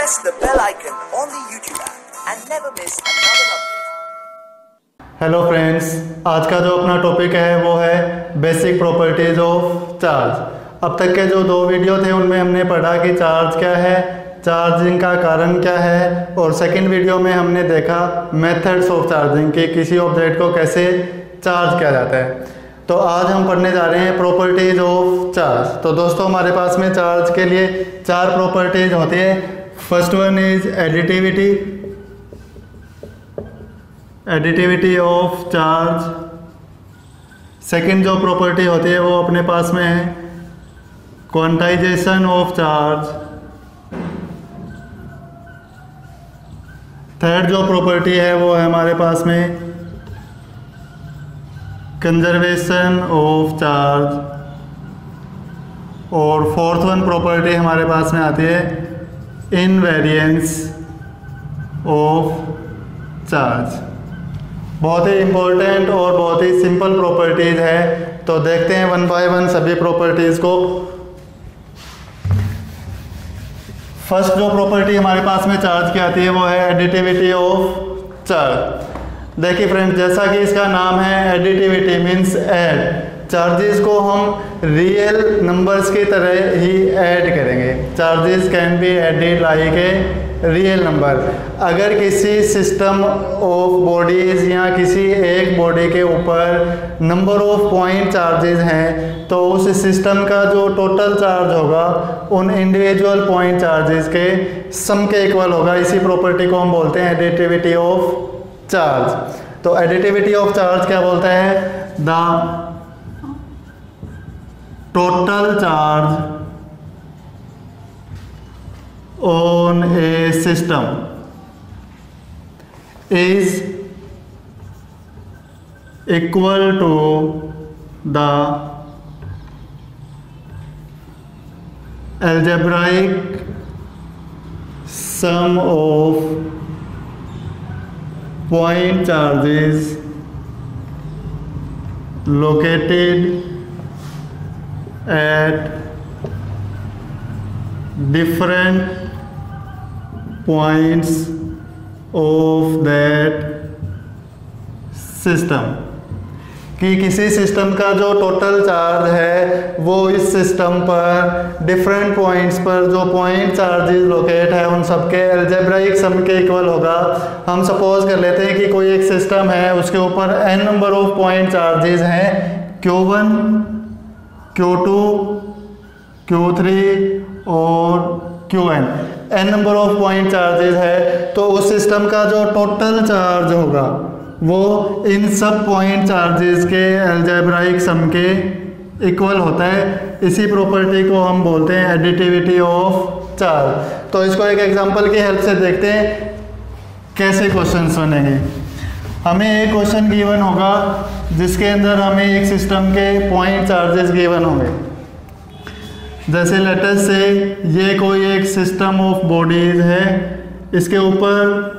press the bell icon on the YouTube app and never miss another update. Hello friends, आज का जो अपना topic है वो है बेसिक प्रॉपर्टीज ऑफ चार्ज। अब तक के जो दो वीडियो थे उनमें हमने पढ़ा कि चार्ज क्या है, चार्जिंग का कारण क्या है, और सेकंड वीडियो में हमने देखा मेथड्स ऑफ चार्जिंग कि किसी ऑब्जेक्ट को कैसे चार्ज किया जाता है। तो आज हम पढ़ने जा रहे हैं प्रॉपर्टीज ऑफ चार्ज। तो दोस्तों, हमारे पास में चार्ज के लिए चार प्रॉपर्टीज होती है। First one is additivity of charge. Second जो प्रॉपर्टी होती है वो अपने पास में है क्वांटाइजेशन ऑफ चार्ज। थर्ड जो प्रॉपर्टी है वो है हमारे पास में कंजर्वेशन ऑफ चार्ज। और फोर्थ वन प्रॉपर्टी हमारे पास में आती है इनवेरिएंस ऑफ चार्ज। बहुत ही इम्पोर्टेंट और बहुत ही सिंपल प्रॉपर्टीज़ है। तो देखते हैं वन बाय वन सभी प्रॉपर्टीज़ को। फर्स्ट जो प्रॉपर्टी हमारे पास में चार्ज की आती है वो है एडिटिविटी ऑफ चार्ज। देखिए फ्रेंड्स, जैसा कि इसका नाम है एडिटिविटी मीन्स ऐड। चार्जेस को हम रियल नंबर्स की तरह ही ऐड करेंगे। Charges can be added like a real number. अगर किसी सिस्टम ऑफ बॉडीज़ या किसी एक बॉडी के ऊपर नंबर ऑफ पॉइंट चार्जेस हैं तो उस सिस्टम का जो टोटल चार्ज होगा उन इंडिविजुअल पॉइंट चार्जेस के सम के इक्वल होगा। इसी प्रॉपर्टी को हम बोलते हैं एडिटिविटी ऑफ चार्ज। तो एडिटिविटी ऑफ चार्ज क्या बोलता है? The total charge on a system is equal to the algebraic sum of point charges located at different points of that system। कि किसी सिस्टम का जो टोटल चार्ज है वो इस सिस्टम पर डिफरेंट पॉइंट्स पर जो पॉइंट चार्जेस लोकेट है उन सबके अलजेब्राइक सम के इक्वल होगा। हम सपोज कर लेते हैं कि कोई एक सिस्टम है, उसके ऊपर n number of point charges हैं, Q1, Q2, Q3 और Qn। n number of point charges है तो उस सिस्टम का जो टोटल चार्ज होगा वो इन सब पॉइंट चार्जेस के अलजेब्राइक सम के इक्वल होता है। इसी प्रॉपर्टी को हम बोलते हैं एडिटिविटी ऑफ चार्ज। तो इसको एक एग्जांपल की हेल्प से देखते हैं कैसे क्वेश्चंस बनेंगे। हमें एक क्वेश्चन गिवन होगा जिसके अंदर हमें एक सिस्टम के पॉइंट चार्जेस गिवन होंगे। जैसे लेटर से ये कोई एक सिस्टम ऑफ बॉडीज है, इसके ऊपर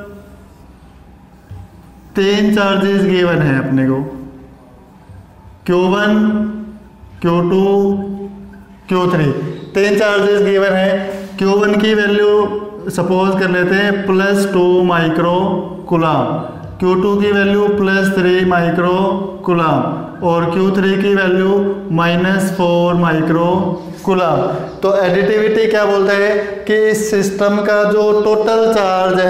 3 चार्जेस गिवन है अपने को, Q1, Q2, Q3। 3 charges given है। Q1 की वैल्यू सपोज कर लेते हैं +2 माइक्रो कूलम, Q2 की वैल्यू +3 माइक्रो कूलम और Q3 की वैल्यू -4 माइक्रो कूलम। तो एडिटिविटी क्या बोलता है कि इस सिस्टम का जो टोटल चार्ज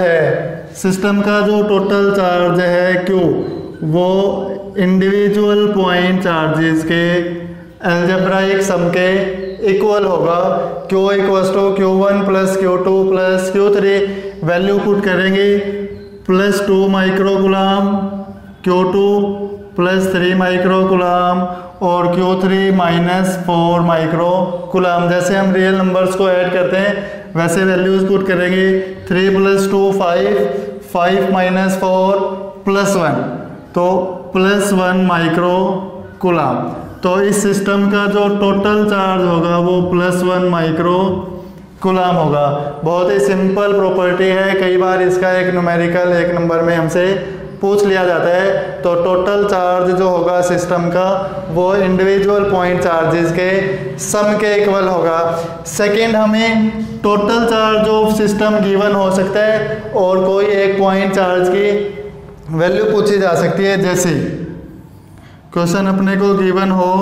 है Q, वो इंडिविजुअल पॉइंट चार्जेस के अलजेब्राइक सम के इक्वल होगा। Q = Q1 + Q2 + Q3। Value put करेंगे +2 micro coulomb, Q2 +3 micro coulomb और Q3 -4 माइक्रो कूलम। जैसे हम रियल नंबर्स को ऐड करते हैं वैसे वैल्यूज पुट करेंगे। 3 + 2 5, 5 - 4 +1, तो +1 माइक्रो कूलम। तो इस सिस्टम का जो टोटल चार्ज होगा वो +1 माइक्रो कूलम होगा। बहुत ही सिंपल प्रॉपर्टी है। कई बार इसका एक न्यूमेरिकल एक नंबर में हमसे पूछ लिया जाता है तो टोटल चार्ज जो होगा सिस्टम का वो इंडिविजुअल पॉइंट चार्जेस के सम के इक्वल होगा। सेकंड, हमें total charge of system given हो सकता है और कोई एक पॉइंट चार्ज की वैल्यू पूछी जा सकती है। जैसे क्वेश्चन अपने को गिवन हो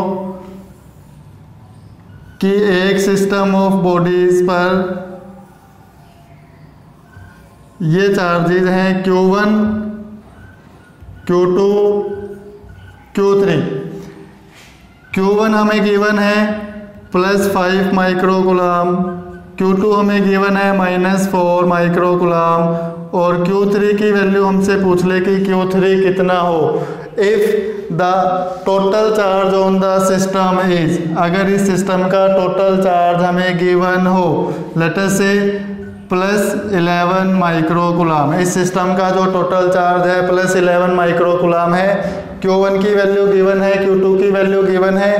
कि एक सिस्टम ऑफ बॉडीज पर ये चार्जेज हैं Q1, Q2, Q3। Q1 हमें गिवन है +5 माइक्रोकुलाम, Q2 हमें गिवन है -4 माइक्रोकुलाम और Q3 की वैल्यू हमसे पूछ ले कि Q3 कितना हो। If the total charge on the system is, अगर इस सिस्टम का टोटल चार्ज हमें गिवन हो लेट अस से +11 माइक्रोकुलाम, इस सिस्टम का जो टोटल चार्ज है +11 माइक्रोकुलाम है, Q1 की वैल्यू गिवन है, Q2 की वैल्यू गिवन है,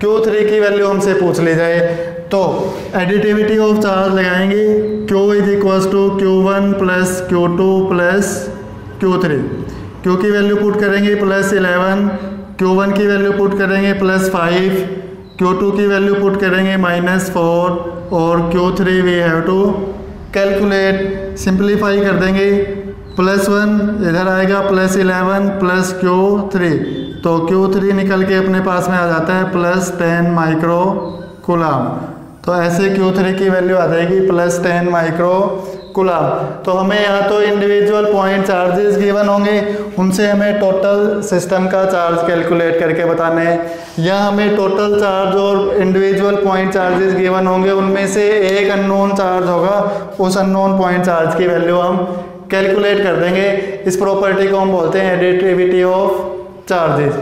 Q3 की वैल्यू हमसे पूछ ली जाए तो एडिटिविटी ऑफ चार्ज लगाएंगे। Q is equal to Q1 + Q2 + Q3। Q की वैल्यू पुट करेंगे +11, Q1 की वैल्यू पुट करेंगे +5, Q2 की वैल्यू पुट करेंगे -4 और Q3 we have to calculate. Simplify कर देंगे, +1 इधर आएगा +11 + Q3 तो Q3 निकल के अपने पास में आ जाता है +10 माइक्रोकुलाम। तो ऐसे Q3 की वैल्यू आ जाएगी +10 माइक्रोकुलाम। तो हमें यहाँ तो इंडिविजुअल पॉइंट चार्जेस गिवन होंगे, उनसे हमें टोटल सिस्टम का चार्ज कैलकुलेट करके बताना है, या हमें टोटल चार्ज और इंडिविजुअल पॉइंट चार्जेस गिवन होंगे, उनमें से एक अननोन चार्ज होगा, उस अननोन पॉइंट चार्ज की वैल्यू हम कैलकुलेट कर देंगे। इस प्रॉपर्टी को हम बोलते हैं एडिटिविटी ऑफ चार्जेस।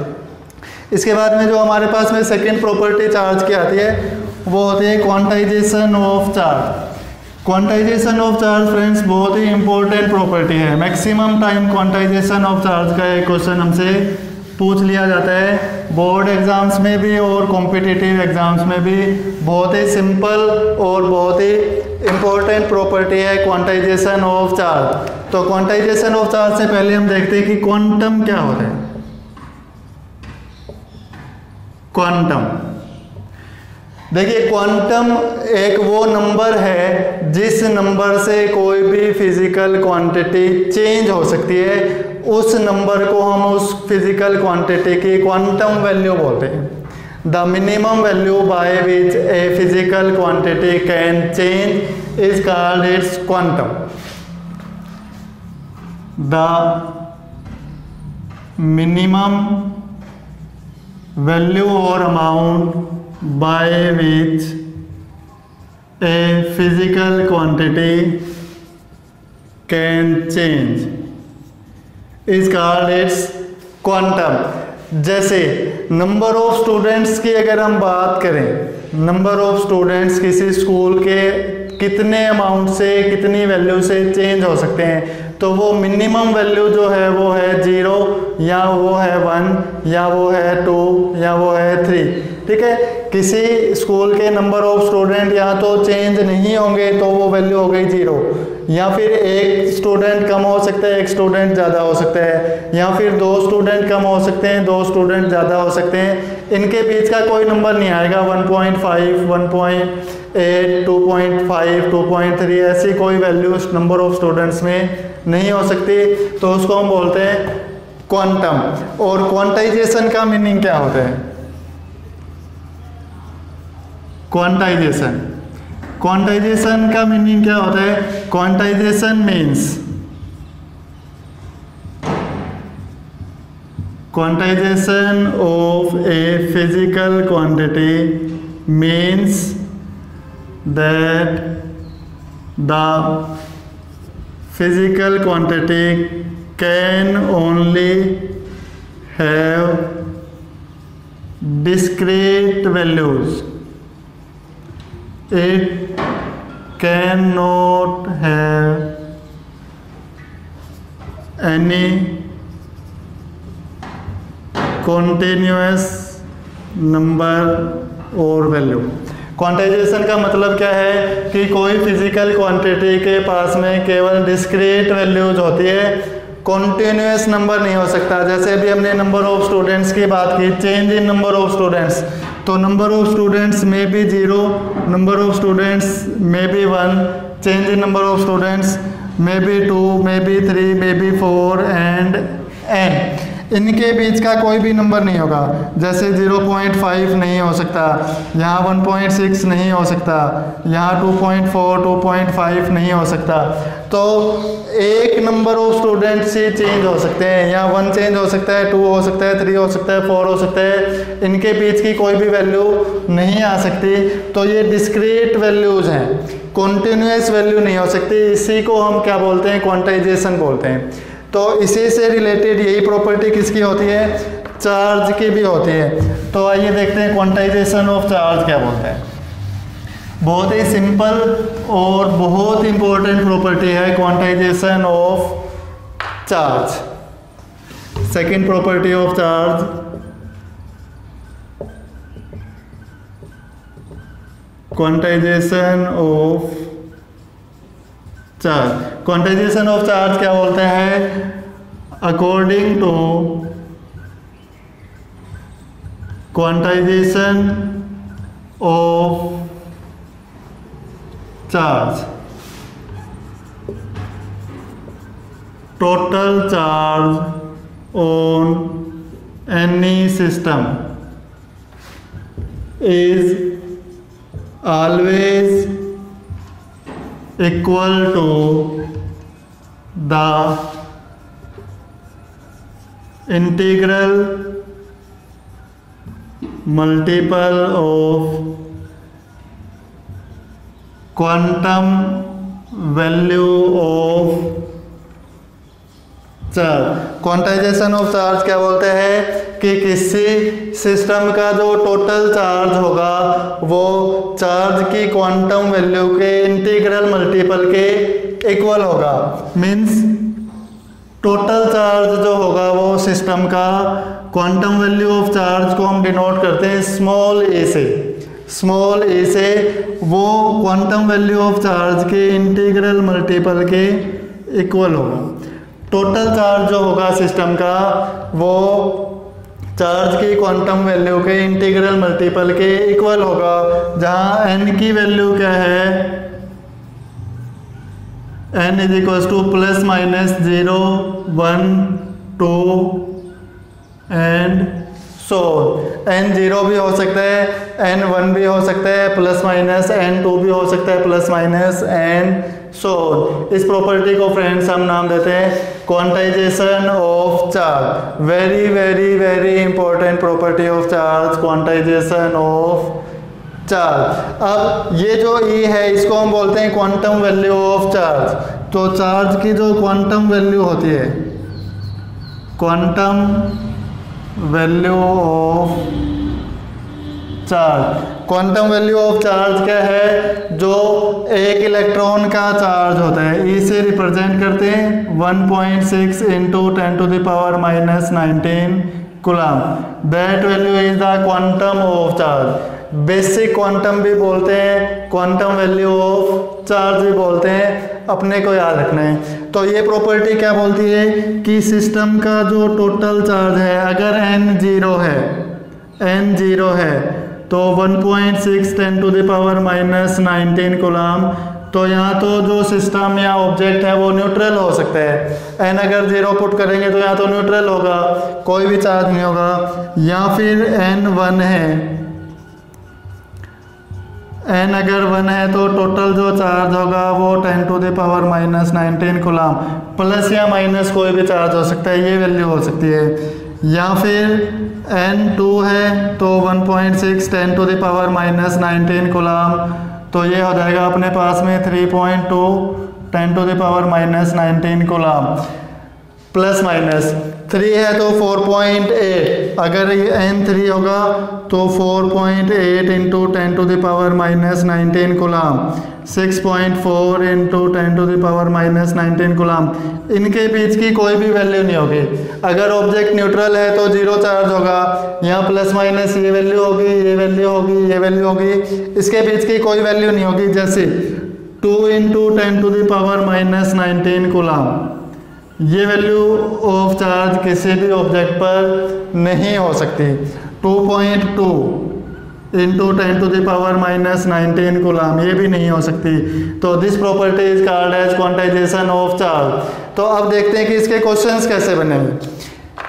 इसके बाद में जो हमारे पास में सेकेंड प्रॉपर्टी चार्ज की आती है वो होती है quantisation of charge. Quantisation of charge friends बहुत ही इंपॉर्टेंट प्रॉपर्टी है। Maximum time quantization of charge का एक क्वेश्चन हमसे पूछ लिया जाता है, बोर्ड एग्जाम्स में भी और कॉम्पिटिटिव एग्जाम्स में भी। बहुत ही सिंपल और बहुत ही इंपॉर्टेंट प्रॉपर्टी है क्वांटाइजेशन ऑफ चार्ज। तो क्वांटाइजेशन ऑफ चार्ज से पहले हम देखते हैं कि क्वांटम क्या होता है। क्वांटम, देखिए क्वांटम एक वो नंबर है जिस नंबर से कोई भी फिजिकल क्वांटिटी चेंज हो सकती है, उस नंबर को हम उस फिजिकल क्वांटिटी की क्वांटम वैल्यू बोलते हैं। The minimum value by which a physical quantity can change is called its quantum. The minimum value और amount by which a physical quantity can change is called its quantum। जैसे number of students की अगर हम बात करें, number of students किसी school के कितने अमाउंट से कितनी वैल्यू से चेंज हो सकते हैं, तो वो मिनिमम वैल्यू जो है वो है 0 या वो है 1 या वो है 2 या वो है 3। ठीक है, किसी स्कूल के नंबर ऑफ स्टूडेंट या तो चेंज नहीं होंगे तो वो वैल्यू हो गई 0, या फिर एक स्टूडेंट कम हो सकता है, एक स्टूडेंट ज़्यादा हो सकता है, या फिर 2 स्टूडेंट कम हो सकते हैं, 2 स्टूडेंट ज़्यादा हो सकते हैं। इनके बीच का कोई नंबर नहीं आएगा, 1.5, 1.8, 2.5, 2.3 ऐसी कोई वैल्यू नंबर ऑफ स्टूडेंट्स में नहीं हो सकती, तो उसको हम बोलते हैं क्वांटम। और क्वांटाइजेशन का मीनिंग क्या होता है? क्वांटाइजेशन, क्वांटाइजेशन का मीनिंग क्या होता है? Quantization means, quantization of a physical quantity means that the physical quantity can only have discrete values. It cannot have any continuous number और वैल्यू। क्वांटाइजेशन का मतलब क्या है कि कोई फिजिकल क्वांटिटी के पास में केवल डिस्क्रीट वैल्यूज होती है, कॉन्टिन्यूस नंबर नहीं हो सकता। जैसे अभी हमने नंबर ऑफ स्टूडेंट्स की बात की, change in number of students, तो नंबर ऑफ स्टूडेंट्स में भी 0, नंबर ऑफ स्टूडेंट्स में भी 1, change in number of students में भी 2, में भी 3, में भी 4 एंड n। इनके बीच का कोई भी नंबर नहीं होगा। जैसे 0.5 नहीं हो सकता, यहाँ 1.6 नहीं हो सकता, यहाँ 2.4, 2.5 नहीं हो सकता। तो एक number of students he change हो सकते हैं, यहाँ 1 चेंज हो सकता है, 2 हो सकता है, 3 हो सकता है, 4 हो सकता है। इनके बीच की कोई भी वैल्यू नहीं आ सकती। तो ये डिस्क्रीट वैल्यूज हैं, कॉन्टिन्यूस वैल्यू नहीं हो सकती। इसी को हम क्या बोलते हैं, क्वांटाइजेशन बोलते हैं। तो इसी से रिलेटेड यही प्रॉपर्टी किसकी होती है, चार्ज की भी होती है। तो आइए देखते हैं क्वांटाइजेशन ऑफ चार्ज क्या बोलते हैं। बहुत ही सिंपल और बहुत इंपॉर्टेंट प्रॉपर्टी है quantisation of charge. Second property of charge, quantisation of charge. Quantisation of charge क्या बोलते हैं, according to quantisation of charge, total charge on any system is always equal to the integral multiple of quantum value of charge. Quantisation of charge क्या बोलते हैं कि किसी system का जो टोटल चार्ज होगा वो चार्ज की क्वांटम वैल्यू के इंटीग्रल मल्टीपल के इक्वल होगा। मींस टोटल चार्ज जो होगा वो सिस्टम का क्वांटम वैल्यू ऑफ चार्ज को हम डिनोट करते हैं स्मॉल ए से। स्मॉल ए से वो क्वांटम वैल्यू ऑफ चार्ज के इंटीग्रल मल्टीपल के इक्वल होगा। टोटल चार्ज जो होगा सिस्टम का वो चार्ज की क्वांटम वैल्यू के इंटीग्रल मल्टीपल के इक्वल होगा, जहां n की वैल्यू क्या है, n is equal two plus minus 0, 1, 2 and so n 0 भी हो सकता है, n 1 भी हो सकता है प्लस माइनस, n 2 भी हो सकता है प्लस माइनस एंड सो। इस प्रॉपर्टी को फ्रेंड्स हम नाम देते हैं quantization of charge. Very very very important property of charge, quantisation of charge. अब ये जो ई है इसको हम बोलते हैं क्वांटम वैल्यू ऑफ चार्ज। तो चार्ज की जो क्वांटम वैल्यू होती है, quantum value of charge, quantum value of charge क्या है, जो एक इलेक्ट्रॉन का चार्ज होता है, ई से रिप्रेजेंट करते हैं 1.6 into 10 to the power minus 19 coulomb. That value is the quantum of charge. Basic quantum भी बोलते हैं, क्वांटम वैल्यू ऑफ चार्ज भी बोलते हैं, अपने को याद रखना है। तो ये प्रॉपर्टी क्या बोलती है कि सिस्टम का जो टोटल चार्ज है, अगर n 0 है तो 1.6 10 to the power minus 19 coulomb. तो यहाँ तो जो सिस्टम या ऑब्जेक्ट है वो न्यूट्रल हो सकता है। n अगर 0 पुट करेंगे तो यहाँ तो न्यूट्रल होगा, कोई भी चार्ज नहीं होगा। या फिर n 1 है, n अगर 1 है तो टोटल जो चार्ज होगा वो 10 to the power minus 19 coulomb. Plus या माइनस कोई भी चार्ज हो सकता है, ये वैल्यू हो सकती है। या फिर n 2 है तो 1.6 10 to the power minus 19 coulomb. तो ये हो जाएगा अपने पास में 3.2 10 to the power minus 19 coulomb. Plus minus 3 है तो 4.8, अगर ये n 3 होगा तो 4.8 into 10 to the power minus 19 coulomb, 6.4 into 10 to the power minus 19 coulomb. इनके बीच की कोई भी वैल्यू नहीं होगी। अगर ऑब्जेक्ट न्यूट्रल है तो 0 चार्ज होगा, यहाँ प्लस माइनस ये वैल्यू होगी, ये वैल्यू होगी, ये वैल्यू होगी, इसके बीच की कोई वैल्यू नहीं होगी। जैसे 2 into 10 to the power minus 19 coulomb, ये वैल्यू ऑफ चार्ज किसी भी ऑब्जेक्ट पर नहीं हो सकती। 2.2 इंटू 10⁻⁻19 कूलम, ये भी नहीं हो सकती। तो this property is called as quantisation of charge. तो अब देखते हैं कि इसके क्वेश्चंस कैसे बनेंगे।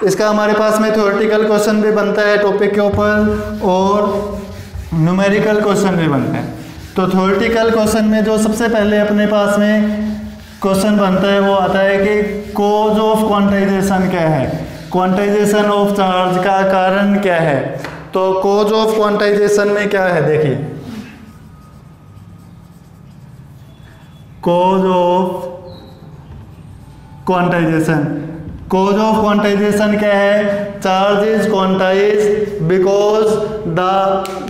इसका हमारे पास में थ्योरेटिकल क्वेश्चन भी बनता है टॉपिक के ऊपर और न्यूमेरिकल क्वेश्चन भी बनते हैं। तो थ्योरेटिकल क्वेश्चन में जो सबसे पहले अपने पास में क्वेश्चन बनता है वो आता है कि कॉज ऑफ क्वांटाइजेशन क्या है, क्वांटाइजेशन ऑफ चार्ज का कारण क्या है। तो कॉज ऑफ क्वांटाइजेशन में क्या है, देखिए cause of quantisation, cause of quantisation क्या है, charge is quantise because the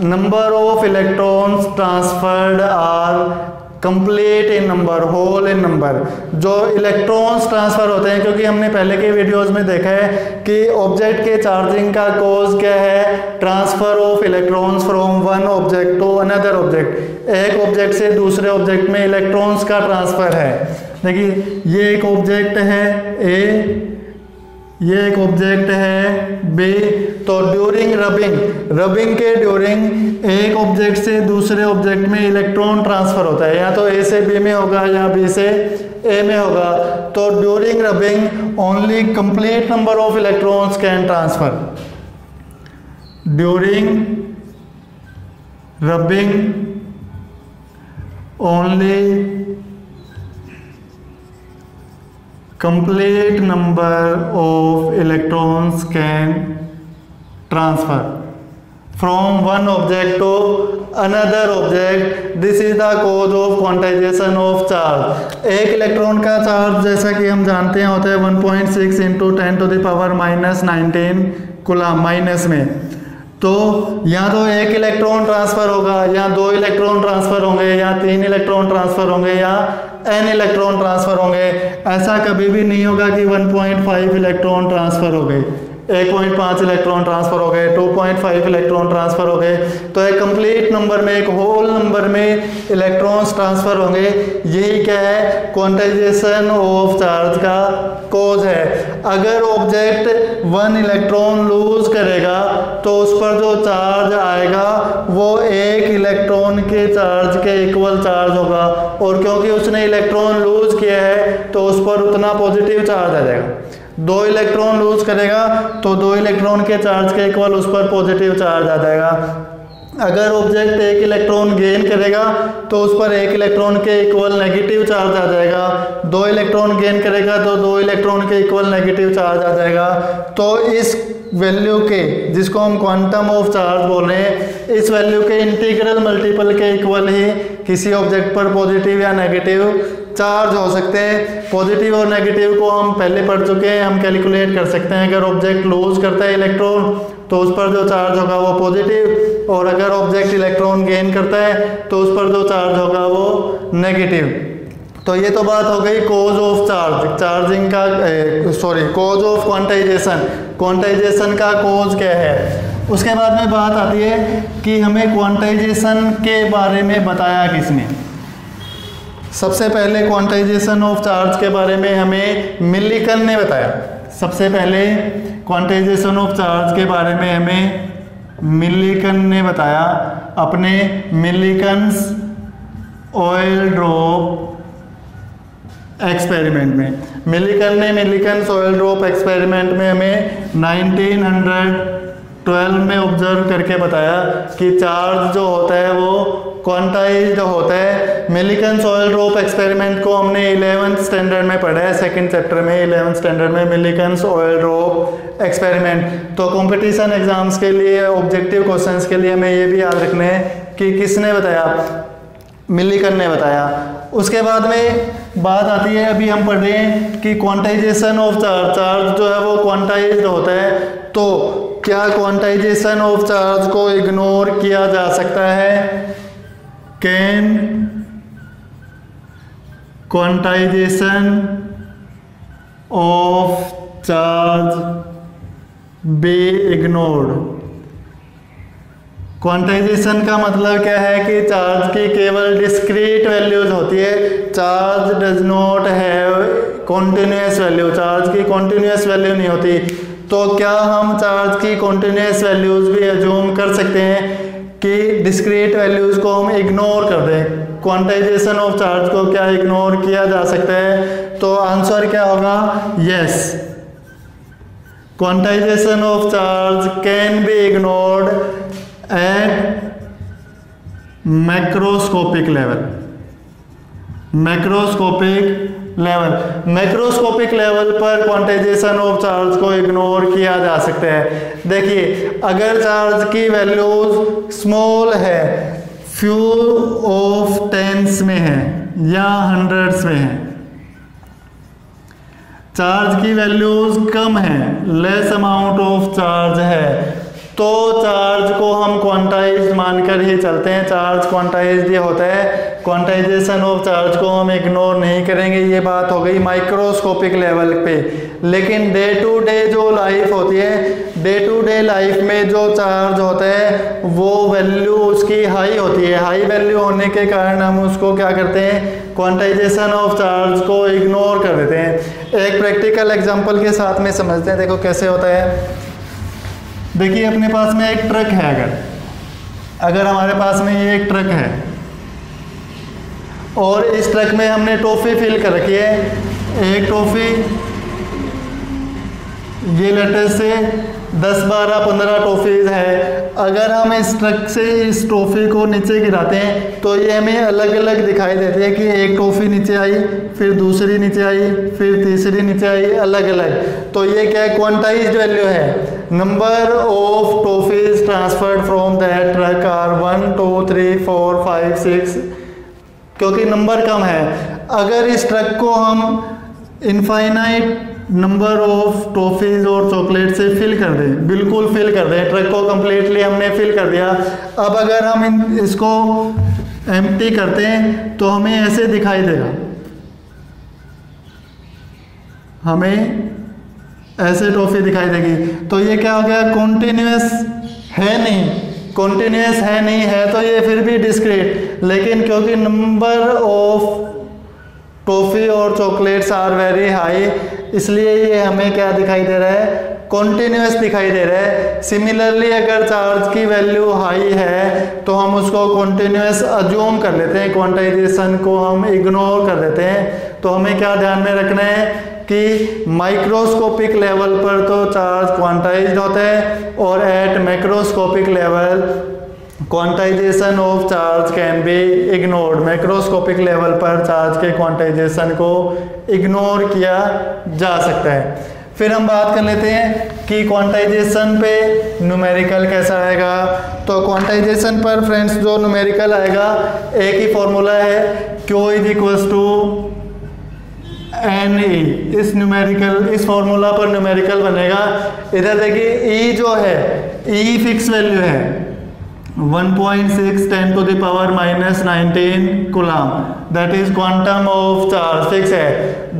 number of electrons transferred are complete in number, whole in number. जो इलेक्ट्रॉन्स ट्रांसफर होते हैं, क्योंकि हमने पहले के वीडियोस में देखा है कि ऑब्जेक्ट के चार्जिंग का कॉज क्या है, transfer of electrons from one object to another object. एक ऑब्जेक्ट से दूसरे ऑब्जेक्ट में इलेक्ट्रॉन्स का ट्रांसफर है। देखिए ये एक ऑब्जेक्ट है ए, ये एक ऑब्जेक्ट है बी। तो ड्यूरिंग रबिंग के ड्यूरिंग एक ऑब्जेक्ट से दूसरे ऑब्जेक्ट में इलेक्ट्रॉन ट्रांसफर होता है, या तो ए से बी में होगा या बी से ए में होगा। तो during rubbing only complete number of electrons can transfer. During rubbing only complete number of electrons can transfer from one object to another object. This is the cause of quantization of charge. एक electron का charge जैसा कि हम जानते हैं होता है 1.6 into 10⁻⁻19 coulomb minus में। तो या तो एक इलेक्ट्रॉन ट्रांसफर होगा, या दो इलेक्ट्रॉन ट्रांसफर होंगे, या तीन इलेक्ट्रॉन ट्रांसफर होंगे, या n इलेक्ट्रॉन ट्रांसफर होंगे। ऐसा कभी भी नहीं होगा कि 1.5 इलेक्ट्रॉन ट्रांसफर हो गए, 1.5 इलेक्ट्रॉन ट्रांसफर हो गए, 2.5 इलेक्ट्रॉन ट्रांसफर हो गए। तो एक कंप्लीट नंबर में, एक होल नंबर में इलेक्ट्रॉन्स ट्रांसफर होंगे। यही क्या है, क्वांटाइजेशन ऑफ चार्ज का कॉज है। अगर ऑब्जेक्ट 1 इलेक्ट्रॉन लूज करेगा तो उस पर जो चार्ज आएगा वो एक इलेक्ट्रॉन के चार्ज के इक्वल चार्ज होगा, और क्योंकि उसने इलेक्ट्रॉन लूज किया है तो उस पर उतना पॉजिटिव चार्ज आ जाएगा। 2 इलेक्ट्रॉन लूज करेगा तो 2 इलेक्ट्रॉन के चार्ज के इक्वल उस पर पॉजिटिव चार्ज आ जाएगा। अगर ऑब्जेक्ट 1 इलेक्ट्रॉन गेन करेगा तो उस पर 1 इलेक्ट्रॉन के इक्वल नेगेटिव चार्ज आ जाएगा। 2 इलेक्ट्रॉन गेन करेगा तो 2 इलेक्ट्रॉन के इक्वल नेगेटिव चार्ज आ जाएगा। तो इस वैल्यू के, जिसको हम क्वांटम ऑफ चार्ज बोल रहे हैं, इस वैल्यू के इंटीग्रल मल्टीपल के इक्वल ही किसी ऑब्जेक्ट पर पॉजिटिव या नेगेटिव चार्ज हो सकते हैं। पॉजिटिव और नेगेटिव को हम पहले पढ़ चुके हैं, हम कैलकुलेट कर सकते हैं। अगर ऑब्जेक्ट लूज करता है इलेक्ट्रॉन तो उस पर जो चार्ज होगा वो पॉजिटिव, और अगर ऑब्जेक्ट इलेक्ट्रॉन गेन करता है तो उस पर जो चार्ज होगा वो नेगेटिव। तो ये तो बात हो गई कॉज ऑफ चार्ज, चार्जिंग का कॉज ऑफ क्वांटाइजेशन, क्वांटाइजेशन का कॉज क्या है। उसके बाद में बात आती है कि हमें क्वांटाइजेशन के बारे में बताया किसने। सबसे पहले क्वांटाइजेशन ऑफ चार्ज के बारे में हमें मिलिकन ने बताया। सबसे पहले क्वांटाइजेशन ऑफ चार्ज के बारे में हमें मिलिकन ने बताया अपने मिलिकन्स ऑयल ड्रॉप एक्सपेरिमेंट में। मिलिकन ने मिलिकन्स ऑयल ड्रॉप एक्सपेरिमेंट में हमें 1912 में ऑब्जर्व करके बताया कि चार्ज जो होता है वो क्वांटाइज्ड होता है। मिलिकन्स ऑयल ड्रॉप एक्सपेरिमेंट को हमने 11th स्टैंडर्ड में पढ़ा है, सेकंड चैप्टर में 11th स्टैंडर्ड में मिलिकन्स ऑयल ड्रॉप एक्सपेरिमेंट। तो कंपटीशन एग्जाम्स के लिए, ऑब्जेक्टिव क्वेश्चंस के लिए हमें ये भी याद रखना है कि किसने बताया, मिलिकन ने बताया। उसके बाद में बात आती है, अभी हम पढ़ रहे हैं कि क्वांटाइजेशन ऑफ चार्ज, चार्ज जो है वो क्वांटाइज्ड होता है। तो क्या क्वांटाइजेशन ऑफ चार्ज को इग्नोर किया जा सकता है? Can quantization of charge be ignored? Quantization का मतलब क्या है कि चार्ज की केवल डिस्क्रीट वैल्यूज होती है। Charge does not have continuous value, charge की कॉन्टिन्यूस वैल्यू नहीं होती। तो क्या हम चार्ज की कॉन्टिन्यूस वैल्यूज भी अज्यूम कर सकते हैं कि डिस्क्रीट वैल्यूज को हम इग्नोर कर दें? क्वांटाइजेशन ऑफ चार्ज को क्या इग्नोर किया जा सकता है? तो आंसर क्या होगा? Yes, quantisation of charge can be ignored at macroscopic level. Macroscopic level पर क्वांटाइजेशन ऑफ चार्ज को इग्नोर किया जा सकता है। देखिए, अगर चार्ज की वैल्यूज स्मॉल है, फ्यू ऑफ टेंस में है या हंड्रेड्स में है, चार्ज की वैल्यूज कम है, लेस अमाउंट ऑफ चार्ज है, तो चार्ज को हम क्वांटाइज्ड मानकर ही चलते हैं। चार्ज क्वांटाइज्ड ये होता है, क्वांटाइजेशन ऑफ चार्ज को हम इग्नोर नहीं करेंगे। ये बात हो गई माइक्रोस्कोपिक लेवल पे। लेकिन डे टू डे जो लाइफ होती है, डे टू डे लाइफ में जो चार्ज होता है वो वैल्यू उसकी हाई होती है। हाई वैल्यू होने के कारण हम उसको क्या करते हैं? क्वांटाइजेशन ऑफ चार्ज को इग्नोर कर देते हैं। एक प्रैक्टिकल एग्जांपल के साथ में समझते हैं। देखो कैसे होता है। देखिए, अपने पास में एक ट्रक है, अगर हमारे पास में ये एक ट्रक है और इस ट्रक में हमने टॉफ़ी फिल कर रखी है। एक टॉफ़ी, ये लेटेस्ट से 10, 12, 15 टॉफ़ीज़ है। अगर हम इस ट्रक से इस टॉफ़ी को नीचे गिराते हैं तो ये हमें अलग अलग दिखाई देती है कि एक टॉफ़ी नीचे आई, फिर दूसरी नीचे आई, फिर तीसरी नीचे आई, अलग अलग। तो ये क्या है? क्वांटाइज्ड वैल्यू है। Number of toffees transferred from that truck are 1, 2, 3, 4, 5, 6, क्योंकि नंबर कम है। अगर इस ट्रक को हम इनफाइनाइट नंबर ऑफ टॉफ़ीज और चॉकलेट से फिल कर दें, बिल्कुल फिल कर दें, ट्रक को कम्प्लीटली हमने फिल कर दिया। अब अगर हम इसको एम्प्टी करते हैं तो हमें ऐसे दिखाई देगा, हमें ऐसे टॉफ़ी दिखाई देगी। तो ये क्या हो गया? कॉन्टिन्यूस है नहीं, कॉन्टिन्यूस है नहीं है तो ये फिर भी डिस्क्रीट। लेकिन क्योंकि नंबर ऑफ टॉफ़ी और चॉकलेट्स आर वेरी हाई, इसलिए ये हमें क्या दिखाई दे रहा है? कॉन्टिन्यूस दिखाई दे रहा है। सिमिलरली अगर चार्ज की वैल्यू हाई है तो हम उसको कॉन्टिन्यूस अज्यूम कर लेते हैं, क्वांटाइजेशन को हम इग्नोर कर देते हैं। तो हमें क्या ध्यान में रखना है कि माइक्रोस्कोपिक लेवल पर तो चार्ज क्वांटाइज्ड होता है और at macroscopic level quantisation of charge can be ignored. Macroscopic level पर चार्ज के क्वांटाइजेशन को इग्नोर किया जा सकता है। फिर हम बात कर लेते हैं कि क्वांटाइजेशन पे न्यूमेरिकल कैसा आएगा। तो क्वांटाइजेशन पर फ्रेंड्स जो न्यूमेरिकल आएगा, एक ही फॉर्मूला है, Q = NE। इस फॉर्मूला पर न्यूमेरिकल बनेगा। इधर देखिए E जो है, E फिक्स वैल्यू है 1.6 × 10⁻⁻19 coulomb, that is quantum of charge, fix है।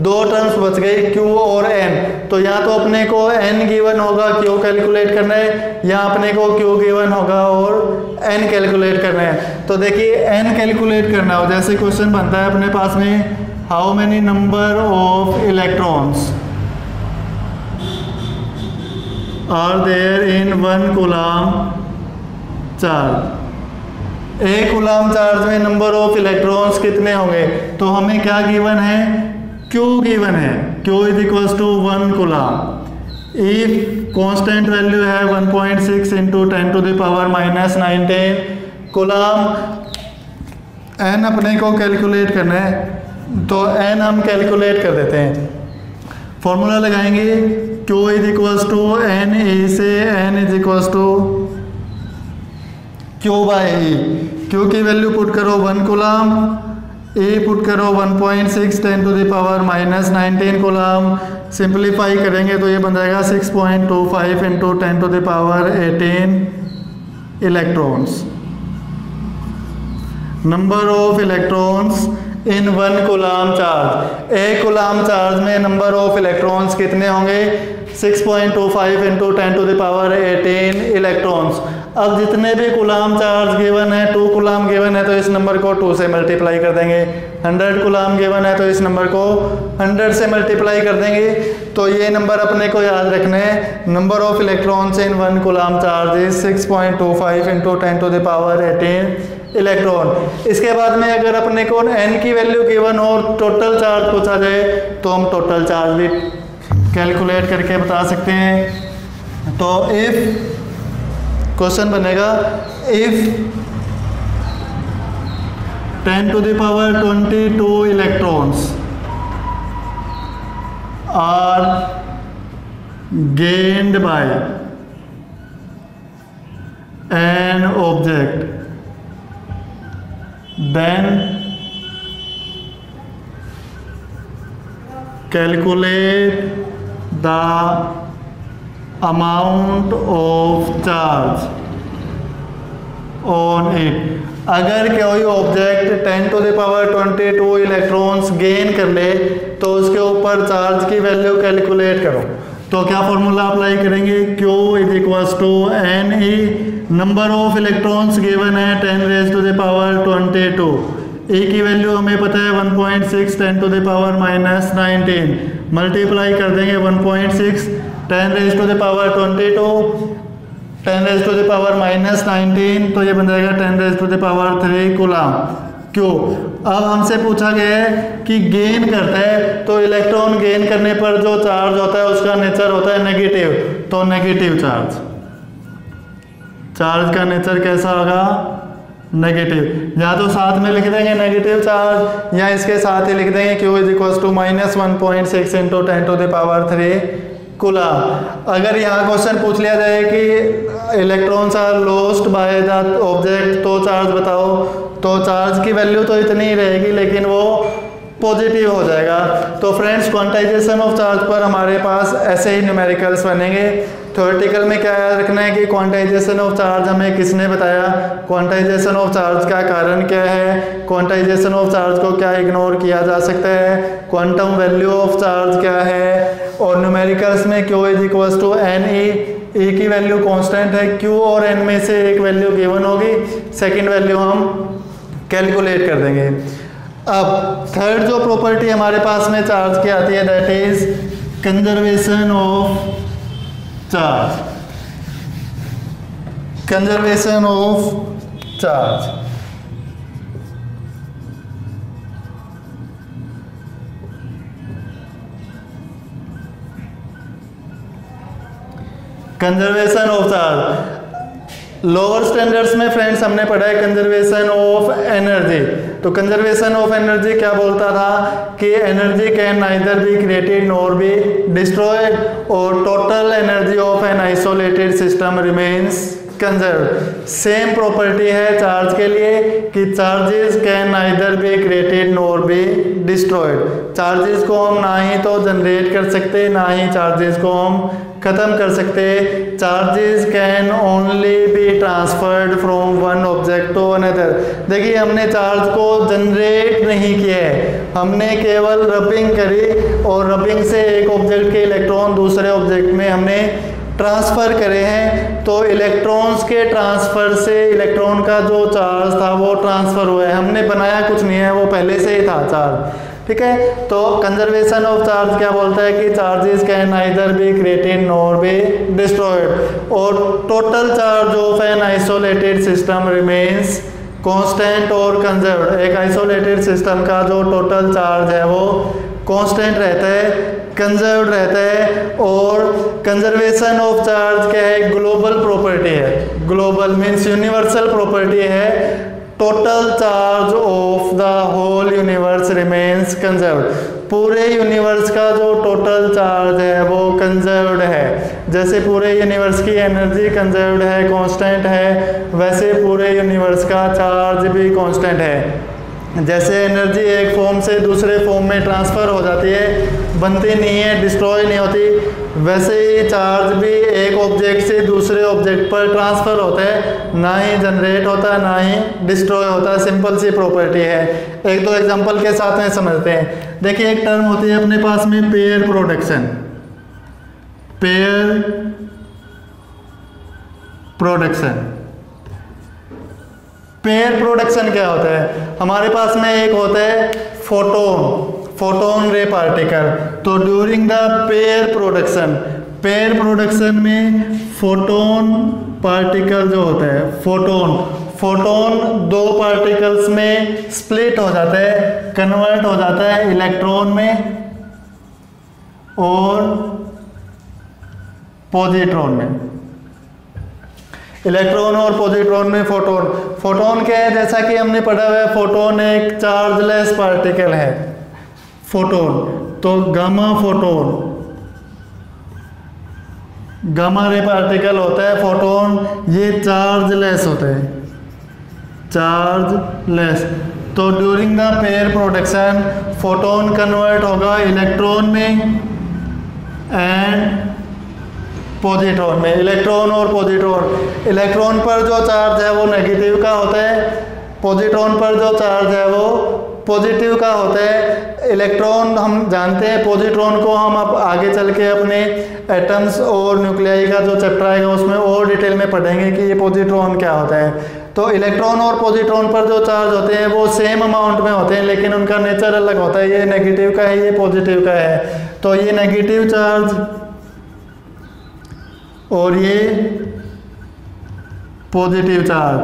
दो टर्म्स बच गई, Q और N। तो यहाँ तो अपने को N गिवन होगा, Q कैलकुलेट करना है, यहाँ अपने को Q गिवन होगा और N कैलकुलेट करना है। तो देखिए N कैलकुलेट करना हो, जैसे क्वेश्चन बनता है अपने पास में, how many number of electrons are there in 1 coulomb charge. एक कूलम चार्ज में नंबर ऑफ इलेक्ट्रॉन्स कितने होंगे? तो हमें क्या गिवन है? Q गिवन है, Q = 1 coulomb. If constant value है 1.6 × 10⁻⁻19 कूलम। N अपने को कैलकुलेट करना है, तो N हम कैलकुलेट कर देते हैं। फॉर्मूला लगाएंगे, Q = NE से N = Q/E। Q की वैल्यू पुट करो 1 कूलम, E पुट करो 1.6 × 10⁻⁻19 कूलम। सिंप्लीफाई करेंगे तो ये बन जाएगा 6.25 × 10⁻18 electrons. Number of electrons in 1 coulomb charge. एक कूलम चार्ज में नंबर ऑफ इलेक्ट्रॉन्स कितने होंगे? 6.25 × 10⁻18 इलेक्ट्रॉन्स। अब जितने भी कूलाम चार्ज गिवन है, 2 कूलाम गिवन है तो इस नंबर को 2 से मल्टीप्लाई कर देंगे, 100 कूलाम गिवन है तो इस नंबर को 100 से मल्टीप्लाई कर देंगे। तो ये नंबर अपने को याद रखने हैं, number of electrons in 1 coulomb charge is 6.25 into 10 to the power 18 electron. इसके बाद में अगर अपने को n की वैल्यू गिवन हो, टोटल चार्ज पूछा जाए तो हम टोटल चार्ज भी कैलकुलेट करके बता सकते हैं। तो इफ क्वेश्चन बनेगा if 10 to the power 22 electrons are gained by an object, then calculate the amount of charge on it। अगर कोई object 10 to the power 22 electrons gain कर ले तो उसके ऊपर चार्ज की वैल्यू कैलकुलेट करो। तो क्या फॉर्मूला अप्लाई करेंगे, Q is equals to N e, number of electrons given है 10 raise to the power 22, e की वैल्यू हमें पता है 1.6 10 टू द पावर -19, मल्टीप्लाई कर देंगे 1.6 10 raise to the power 22 10 raise to the power -19, तो ये बन जाएगा 10 raise to the power 3 coulomb. क्यों, अब हमसे पूछा गया है कि गेन करता है तो इलेक्ट्रॉन गेन करने पर जो चार्ज होता है उसका नेचर होता है नेगेटिव, तो नेगेटिव चार्ज का नेचर कैसा होगा, नेगेटिव। या तो साथ में लिख देंगे नेगेटिव चार्ज या इसके साथ ही लिख देंगे Q is equals to -1.6 into 10 to the power 3 coulomb. अगर यहाँ क्वेश्चन पूछ लिया जाए कि electrons are lost by the object तो चार्ज बताओ, तो चार्ज की वैल्यू तो इतनी ही रहेगी लेकिन वो पॉजिटिव हो जाएगा। तो फ्रेंड्स क्वांटाइजेशन ऑफ चार्ज पर हमारे पास ऐसे ही न्यूमेरिकल्स बनेंगे। थ्योरेटिकल में क्या याद रखना है कि क्वांटाइजेशन ऑफ चार्ज हमें किसने बताया, क्वांटाइजेशन ऑफ चार्ज का कारण क्या है, क्वांटाइजेशन ऑफ चार्ज को क्या इग्नोर किया जा सकता है, क्वांटम वैल्यू ऑफ चार्ज क्या है, और न्यूमेरिकल्स में Q is equals to N E, A की वैल्यू कांस्टेंट है, Q और n में से एक वैल्यू गिवन होगी, सेकंड वैल्यू हम कैलकुलेट कर देंगे। अब थर्ड जो प्रॉपर्टी हमारे पास में चार्ज की आती है that is conservation of charge, conservation of charge. Conservation of charge lower standards में फ्रेंड्स हमने पढ़ा है कंजर्वेशन ऑफ एनर्जी। तो कंजर्वेशन ऑफ एनर्जी क्या बोलता था कि energy can neither be created nor be destroyed, और total energy of an isolated system remains conserve. Same property है चार्ज के लिए कि charges can neither be created nor be destroyed. Charges को हम ना ही तो जनरेट कर सकते ना ही चार्जेस को हम खत्म कर सकते। Charges can only be transferred from one object to another. देखिए हमने चार्ज को जनरेट नहीं किया है, हमने केवल रबिंग करी और रबिंग से एक ऑब्जेक्ट के इलेक्ट्रॉन दूसरे ऑब्जेक्ट में हमने ट्रांसफ़र करे हैं। तो इलेक्ट्रॉन्स के ट्रांसफ़र से इलेक्ट्रॉन का जो चार्ज था वो ट्रांसफ़र हुआ है, हमने बनाया कुछ नहीं है, वो पहले से ही था चार्ज। ठीक है, तो कंजर्वेशन ऑफ चार्ज क्या बोलता है कि charges can neither be created nor be destroyed, और total charge of an isolated system remains constant और कंजर्व्ड। एक आइसोलेटेड सिस्टम का जो टोटल चार्ज है वो कांस्टेंट रहता है, कंजर्व्ड रहता है। और कंजर्वेशन ऑफ चार्ज क्या है, ग्लोबल प्रॉपर्टी है। ग्लोबल मीन्स यूनिवर्सल प्रॉपर्टी है। Total charge of the whole universe remains conserved. पूरे यूनिवर्स का जो टोटल चार्ज है वो कंजर्व्ड है। जैसे पूरे यूनिवर्स की एनर्जी कंजर्व्ड है, कांस्टेंट है, वैसे पूरे यूनिवर्स का चार्ज भी कांस्टेंट है। जैसे एनर्जी एक फॉर्म से दूसरे फॉर्म में ट्रांसफ़र हो जाती है, बनती नहीं है, डिस्ट्रॉय नहीं होती, वैसे ही चार्ज भी एक ऑब्जेक्ट से दूसरे ऑब्जेक्ट पर ट्रांसफ़र होता है, ना ही जनरेट होता है ना ही डिस्ट्रॉय होता है। सिंपल सी प्रॉपर्टी है। एक दो एग्जांपल के साथ में समझते हैं। देखिए एक टर्म होती है अपने पास में pair production, pair production. Pair production क्या होता है? हमारे पास में एक होता है फोटोन रे पार्टिकल। तो ड्यूरिंग द पेयर प्रोडक्शन में फोटोन पार्टिकल जो होता है, फोटोन दो पार्टिकल्स में स्प्लिट हो जाता है, कन्वर्ट हो जाता है इलेक्ट्रॉन में और पॉजिट्रॉन में। इलेक्ट्रॉन और पॉजिट्रॉन में फोटोन क्या है? जैसा कि हमने पढ़ा हुआ है, फोटोन एक चार्जलेस पार्टिकल है। फोटोन तो गामा रे पार्टिकल होता है फोटोन, ये चार्जलेस होता है, चार्जलेस। तो during the pair production photon convert होगा इलेक्ट्रॉन में एंड पॉजिट्रॉन में। इलेक्ट्रॉन और पॉजिट्रॉन, इलेक्ट्रॉन पर जो चार्ज है वो नेगेटिव का होता है, पॉजिट्रॉन पर जो चार्ज है वो पॉजिटिव का होता है। इलेक्ट्रॉन हम जानते हैं, पॉजिट्रॉन को हम अब आगे चल के अपने एटम्स और न्यूक्लियाई का जो चैप्टर आएगा उसमें और डिटेल में पढ़ेंगे कि ये पॉजिट्रॉन क्या होता है। तो इलेक्ट्रॉन और पॉजिट्रॉन पर जो चार्ज होते हैं वो सेम अमाउंट में होते हैं, लेकिन उनका नेचर अलग होता है। ये नेगेटिव का है, ये पॉजिटिव का है। तो ये नेगेटिव चार्ज और ये पॉजिटिव चार्ज।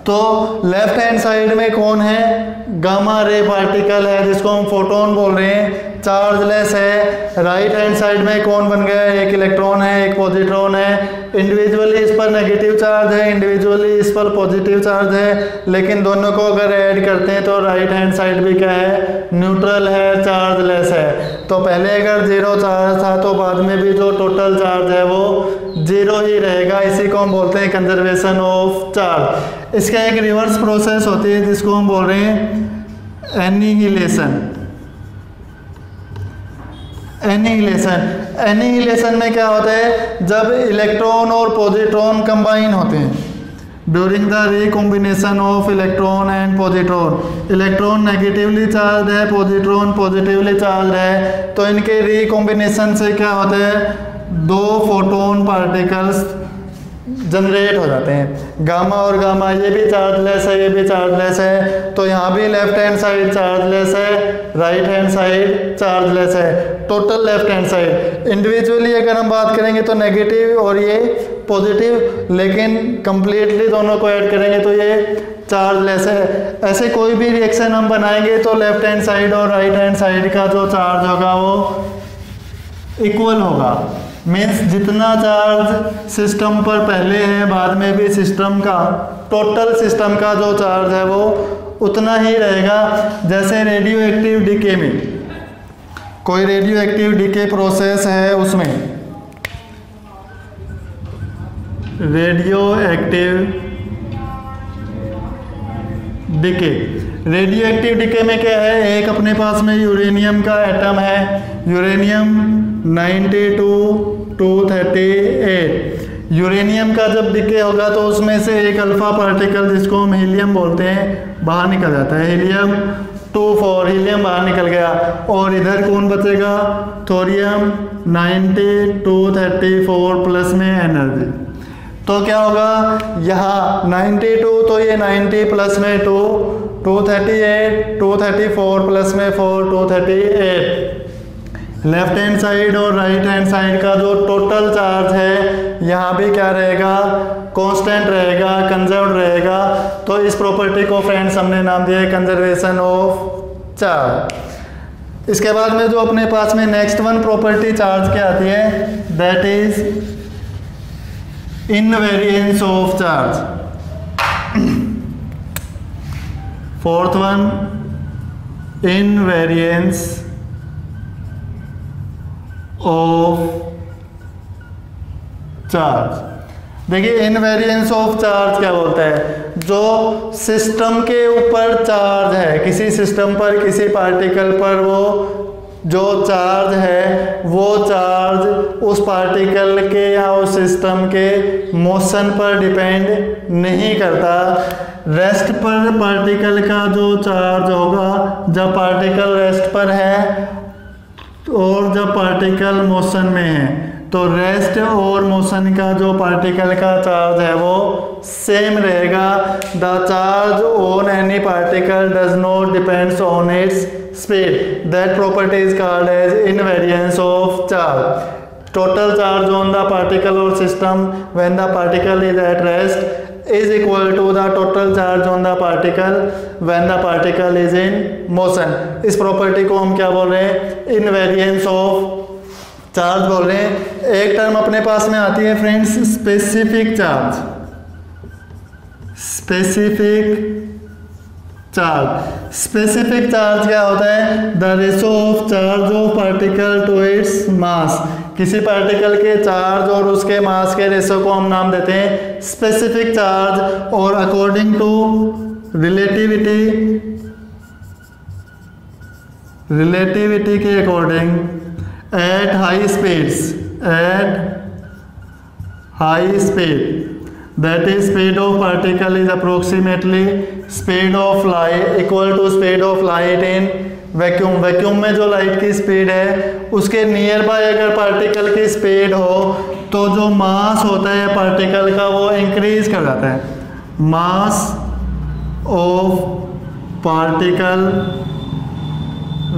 तो लेफ्ट हैंड साइड में कौन है? गामा रे पार्टिकल है जिसको हम फोटोन बोल रहे हैं, चार्जलेस है। राइट हैंड साइड में कौन बन गया? एक इलेक्ट्रॉन है, एक पॉजिट्रॉन है। इंडिविजुअली इस पर नेगेटिव चार्ज है, इंडिविजुअली इस पर पॉजिटिव चार्ज है, लेकिन दोनों को अगर ऐड करते हैं तो राइट हैंड साइड भी क्या है? न्यूट्रल है, चार्जलेस है। तो पहले अगर जीरो चार्ज था तो बाद में भी जो टोटल चार्ज है वो जीरो ही रहेगा। इसी को हम बोलते हैं कंजर्वेशन ऑफ चार्ज। इसका एक रिवर्स प्रोसेस होती है जिसको हम बोल रहे हैं एनिहिलेशन। एनिहिलेशन में क्या होता है? जब इलेक्ट्रॉन और पॉजिट्रॉन कंबाइन होते हैं, during the recombination of electron and positron. Electron negatively charge है, पॉजिट्रॉन पॉजिटिवली चार्ज है, तो इनके रिकॉम्बिनेशन से क्या होता है? दो फोटोन पार्टिकल्स जनरेट हो जाते हैं, गामा और गामा। ये भी चार्जलेस है, ये भी चार्जलेस है। तो यहाँ भी लेफ्ट हैंड साइड चार्जलेस है, राइट हैंड साइड चार्जलेस है। Total left hand side individually अगर हम बात करेंगे तो नेगेटिव और ये पॉजिटिव, लेकिन कंप्लीटली दोनों को ऐड करेंगे तो ये चार्जलेस है। ऐसे कोई भी रिएक्शन हम बनाएंगे तो लेफ्ट हैंड साइड और राइट हैंड साइड का जो चार्ज होगा वो इक्वल होगा। मीन्स जितना चार्ज सिस्टम पर पहले है बाद में भी सिस्टम का, टोटल सिस्टम का जो चार्ज है वो उतना ही रहेगा। जैसे रेडियो एक्टिव डीके में, कोई रेडियो एक्टिव डीके प्रोसेस है, उसमें रेडियो एक्टिव डीके में क्या है? एक अपने पास में यूरेनियम का एटम है, यूरेनियम 92 238। यूरेनियम का जब डीके होगा तो उसमें से एक अल्फा पार्टिकल जिसको हम हीलियम बोलते हैं बाहर निकल जाता है, हीलियम 24, हीलियम बाहर निकल गया। और इधर कौन बचेगा? थोरियम 90 234 प्लस में एनर्जी। तो क्या होगा? यहाँ 92 तो ये 90 प्लस में 2 238, 234 प्लस में 4 238। लेफ्ट हैंड साइड और राइट हैंड साइड का जो टोटल चार्ज है यहाँ भी क्या रहेगा? कांस्टेंट रहेगा, कंजर्व्ड रहेगा। तो इस प्रॉपर्टी को फ्रेंड्स हमने नाम दिया है कंजर्वेशन ऑफ चार्ज। इसके बाद में जो अपने पास में नेक्स्ट वन प्रॉपर्टी चार्ज की आती है, that is invariance of charge. Fourth one, invariance of charge. देखिए इनवेरिएंस ऑफ चार्ज क्या बोलता है? जो सिस्टम के ऊपर चार्ज है, किसी सिस्टम पर किसी पार्टिकल पर वो जो चार्ज है वो चार्ज उस पार्टिकल के या उस सिस्टम के मोशन पर डिपेंड नहीं करता। रेस्ट पर पार्टिकल का जो चार्ज होगा जब पार्टिकल रेस्ट पर है और जब पार्टिकल मोशन में है, तो रेस्ट और मोशन का जो पार्टिकल का चार्ज है वो सेम रहेगा। The charge on any particle does not depends on its speed, that property is called as invariance of charge. Total charge on the particle or system when the particle is at rest is equal to the total charge on the particle when the particle is in motion। इस property को हम क्या बोल रहे हैं? Invariance of charge बोल रहे हैं। एक टर्म अपने पास में आती है friends, specific charge. Specific charge, specific charge क्या होता है? The ratio of charge of particle to its mass. किसी पार्टिकल के चार्ज और उसके मास के रेशो को हम नाम देते हैं स्पेसिफिक चार्ज। और अकॉर्डिंग टू रिलेटिविटी के according eight high speed that is speed of particle is approximately speed of light equal to speed of light in vacuum। Vacuum में जो लाइट की स्पीड है उसके नियर बाय अगर particle की speed हो तो जो मास होता है पार्टिकल का वो इंक्रीज कर जाता है। Mass of particle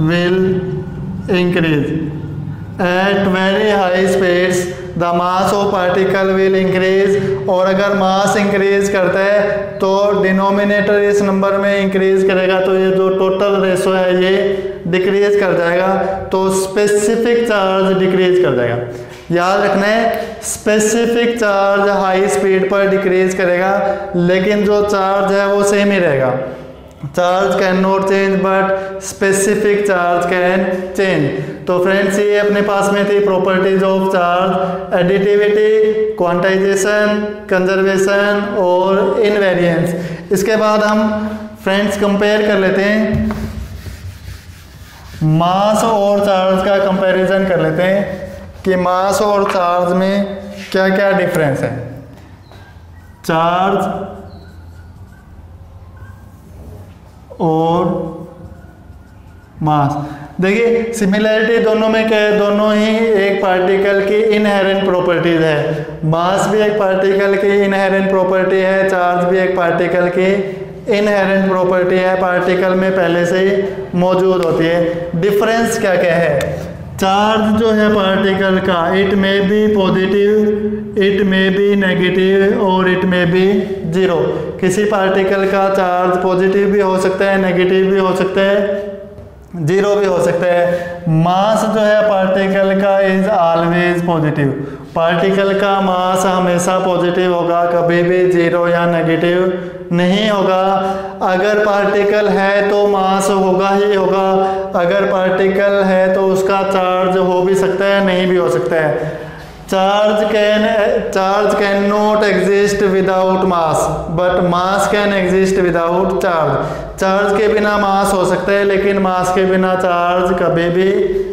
will increase at very high speeds, the mass of particle will increase. और अगर मास इंक्रीज करता है तो डिनोमिनेटर इस नंबर में इंक्रीज करेगा, तो ये जो टोटल रेशो है ये डिक्रीज कर जाएगा, तो स्पेसिफिक चार्ज डिक्रीज कर जाएगा। याद रखना है, स्पेसिफिक चार्ज हाई स्पीड पर डिक्रीज करेगा लेकिन जो चार्ज है वो सेम ही रहेगा। Charge can not change but specific charge can change. तो फ्रेंड्स ये अपने पास में थी properties of charge, additivity, quantization, conservation और इनवेरिएंस। इसके बाद हम फ्रेंड्स कंपेयर कर लेते हैं, मास और चार्ज का कंपैरिजन कर लेते हैं कि मास और चार्ज में क्या क्या डिफरेंस है। चार्ज और मास, देखिए सिमिलरिटी दोनों में क्या है? दोनों ही एक पार्टिकल की इनहेरेंट प्रॉपर्टीज है। मास भी एक पार्टिकल की इनहेरेंट प्रॉपर्टी है, चार्ज भी एक पार्टिकल की इनहेरेंट प्रॉपर्टी है, पार्टिकल में पहले से ही मौजूद होती है। डिफरेंस क्या क्या है? चार्ज जो है पार्टिकल का, इट में बी पॉजिटिव, इट में बी नेगेटिव और इट में बी जीरो। किसी पार्टिकल का चार्ज पॉजिटिव भी हो सकता है, नेगेटिव भी हो सकता है, जीरो भी हो सकता है। मास जो है पार्टिकल का इज ऑलवेज पॉजिटिव। पार्टिकल का मास हमेशा पॉजिटिव होगा, कभी भी जीरो या नेगेटिव नहीं होगा। अगर पार्टिकल है तो मास होगा ही होगा, अगर पार्टिकल है तो उसका चार्ज हो भी सकता है, नहीं भी हो सकता है। Charge can not exist without mass but mass can exist without charge. Charge के बिना मास हो सकता है लेकिन मास के बिना चार्ज कभी भी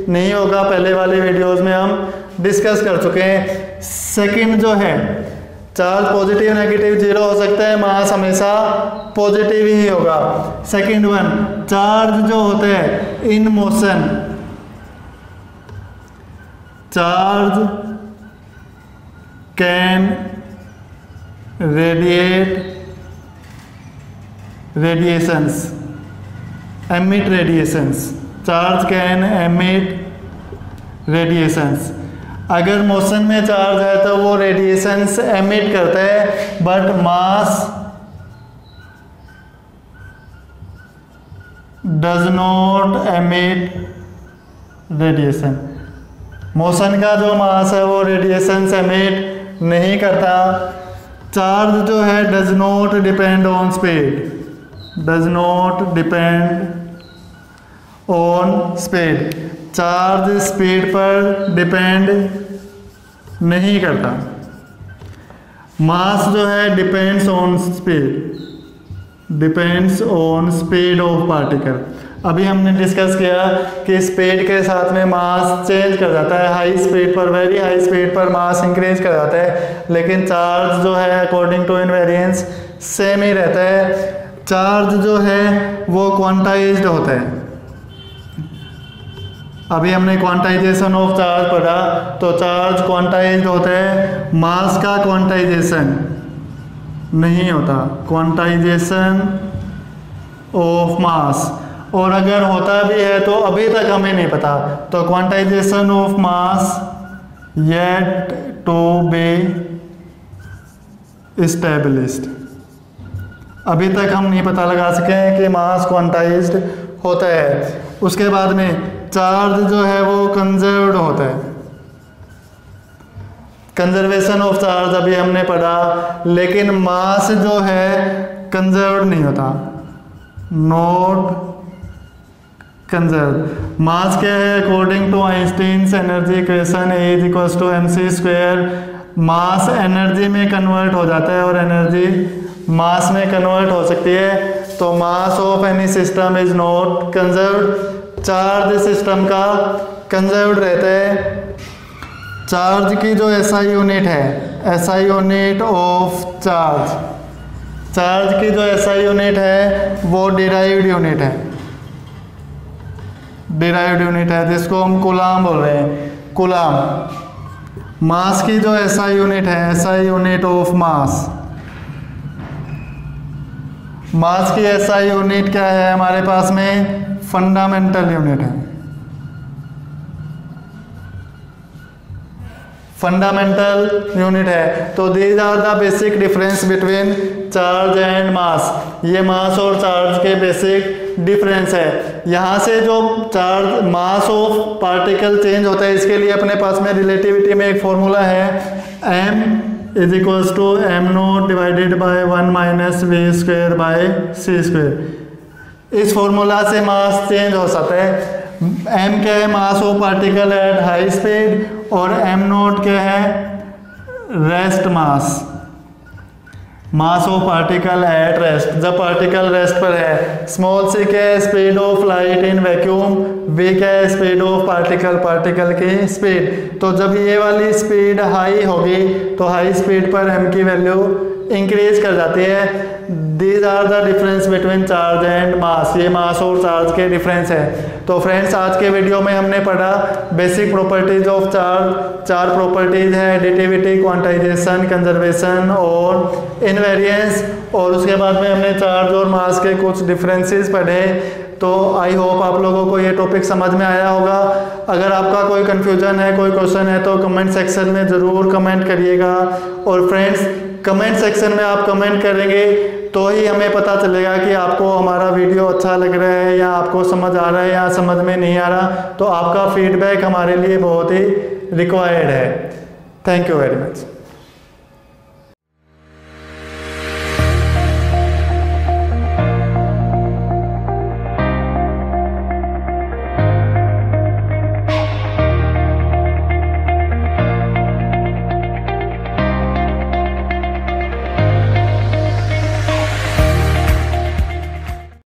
नहीं होगा। पहले वाले वीडियोस में हम डिस्कस कर चुके हैं। सेकंड जो है, चार्ज पॉजिटिव नेगेटिव जीरो हो सकता है, मास हमेशा पॉजिटिव ही होगा। सेकंड वन, चार्ज जो होता है in motion, charge can emit radiations। Charge can emit radiations। अगर मोशन में चार्ज है तो वो रेडिएशंस एमिट करता है, but mass does not emit radiation. Motion का जो मास है वो रेडिएशंस एमिट नहीं करता। चार्ज जो है does not depend on speed, does not depend on speed. Charge speed पर डिपेंड नहीं करता। मास जो है depends on speed, depends on speed of particle. अभी हमने डिस्कस किया कि स्पीड के साथ में मास चेंज कर जाता है। हाई स्पीड पर, वेरी हाई स्पीड पर मास इंक्रीज कर जाता है, लेकिन चार्ज जो है अकॉर्डिंग टू इनवेरिएंस सेम ही रहता है। चार्ज जो है वो क्वांटाइज्ड होता है। अभी हमने क्वांटाइजेशन ऑफ चार्ज पढ़ा, तो चार्ज क्वांटाइज्ड होता है, मास का क्वांटाइजेशन नहीं होता, क्वांटाइजेशन ऑफ मास। और अगर होता भी है तो अभी तक हमें नहीं पता, तो quantisation of mass yet to be established. अभी तक हम नहीं पता लगा सके हैं कि मास क्वांटाइज्ड होता है। उसके बाद में चार्ज जो है वो कंजर्व्ड होता है, कंजर्वेशन ऑफ चार्ज अभी हमने पढ़ा, लेकिन मास जो है कंजर्व्ड नहीं होता, नॉट कंजर्व। मास क्या है? According to Einstein's energy equation E = mc², mass energy में कन्वर्ट हो जाता है और एनर्जी मास में कन्वर्ट हो सकती है। तो mass of any system is not conserved. Charge system का कंजर्व्ड रहता है। चार्ज की जो SI यूनिट है, SI unit of charge, charge की जो SI यूनिट है वो डिराइव्ड यूनिट है, डिराइव्ड यूनिट है जिसको हम कूलाम बोल रहे हैं, कूलाम। मास की जो SI यूनिट है, SI unit of mass, mass की SI यूनिट क्या है हमारे पास में? फंडामेंटल यूनिट है, फंडामेंटल यूनिट है। तो these are the basic difference between charge and mass. ये मास और चार्ज के बेसिक डिफरेंस है। यहाँ से जो charge mass of particle change होता है, इसके लिए अपने पास में रिलेटिविटी में एक फॉर्मूला है, m = m0 divided by 1 - v²/c²। इस फॉर्मूला से मास चेंज हो सकता है। m क्या है? Mass of particle at high speed, और m0 क्या है? Rest mass, mass of particle at rest, जब पार्टिकल रेस्ट पर है। स्मॉल c क्या है? Speed of light in vacuum, v क्या है? स्पीड ऑफ पार्टिकल, पार्टिकल की स्पीड। तो जब ये वाली स्पीड हाई होगी तो हाई स्पीड पर m की वैल्यू इंक्रीज कर जाती है। These are the difference between charge and mass. ये मास और चार्ज के डिफरेंस है। तो फ्रेंड्स, आज के वीडियो में हमने पढ़ा बेसिक प्रॉपर्टीज ऑफ चार्ज। चार प्रॉपर्टीज है, एडिटिविटी, क्वांटाइजेशन, कंजर्वेशन और इनवेरिएंस। और उसके बाद में हमने चार्ज और मास के कुछ डिफरेंसेस पढ़े। तो आई होप आप लोगों को ये टॉपिक समझ में आया होगा। अगर आपका कोई कन्फ्यूजन है, कोई क्वेश्चन है, तो कमेंट सेक्शन में ज़रूर कमेंट करिएगा। और फ्रेंड्स, कमेंट सेक्शन में आप कमेंट करेंगे तो ही हमें पता चलेगा कि आपको हमारा वीडियो अच्छा लग रहा है, या आपको समझ आ रहा है, या समझ में नहीं आ रहा। तो आपका फीडबैक हमारे लिए बहुत ही रिक्वायर्ड है। Thank you very much.